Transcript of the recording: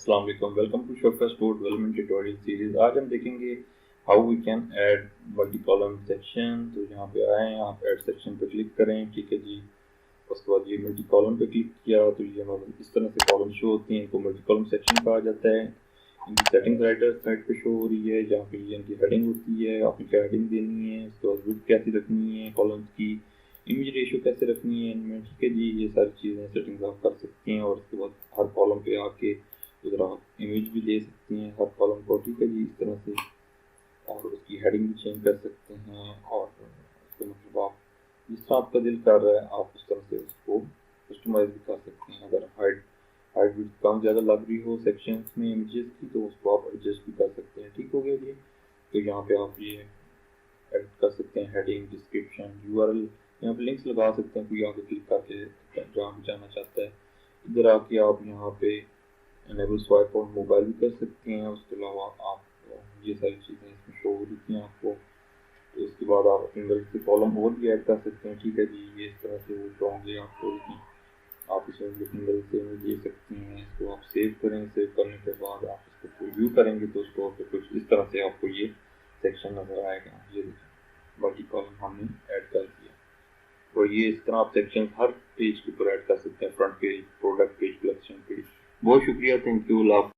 अस्सलाम वालेकुम, welcome to Shopify store development tutorial series. आज हम देखेंगे how we can add multi column section. तो यहाँ पे आए, यहाँ पे ऐड सेक्शन पे क्लिक करें, ठीक है जी। उसके बाद ये मल्टी कॉलम पे क्लिक किया तो ये हमारे इस तरह से कॉलम शो होती हैं, इनको मल्टी कॉलम सेक्शन कहा जाता है। इनकी सेटिंग राइटर साइड पे शो हो रही है, जहाँ पे ये इनकी हेडिंग होती है, आपने क्या हेडिंग देनी है, उसके बाद विड्थ कैसी रखनी है कॉलम्स की, इमेज रेशियो कैसे रखनी है इनमें, ठीक है जी। ये सारी चीज़ें सेटिंग्स आप कर सकती हैं। और उसके बाद हर कॉलम पे आके उधर आप इमेज भी दे सकती हैं हर कॉलम को, ठीक है जी, इस तरह से। और उसकी हेडिंग भी चेंज कर सकते हैं, और उसको मतलब आप जिस तरह आपका दिल कर रहा है आप उस तरह से उसको कस्टमाइज भी कर सकते हैं। अगर हाइट विड्थ कम ज़्यादा लग रही हो सेक्शंस में इमेजेस की तो उसको आप एडजस्ट भी कर सकते हैं, ठीक हो गया जी। तो यहाँ पे आप ये एडिट कर सकते हैं, हेडिंग, डिस्क्रिप्शन, यूआरएल, यहाँ पे लिंक्स लगा सकते हैं, कोई आगे क्लिक करके जहाँ भी जाना चाहता है। इधर आके आप यहाँ पे एनेबल स्वाइप और मोबाइल भी कर सकते हैं। उसके अलावा आप ये सारी चीज़ें इसमें शो हो रही हैं आपको। तो इसके बाद आप अपनी मर्जी से कॉलम और भी ऐड कर सकते हैं, ठीक है जी। ये इस तरह से वो शो होंगे आपको, आप इसमें अपनी मर्जी से दे सकते हैं। इसको आप सेव करें, सेव करने के बाद आप इसको रिव्यू करेंगे तो उसको कुछ इस तरह से आपको ये सेक्शन नज़र आएगा। ये देखिए मल्टी कॉलम हमने ऐड कर दिया। और ये इस तरह आप सेक्शन हर पेज के ऊपर ऐड कर सकते हैं, front page, product page, collection page. बहुत शुक्रिया, थैंक यू, अल्लाह।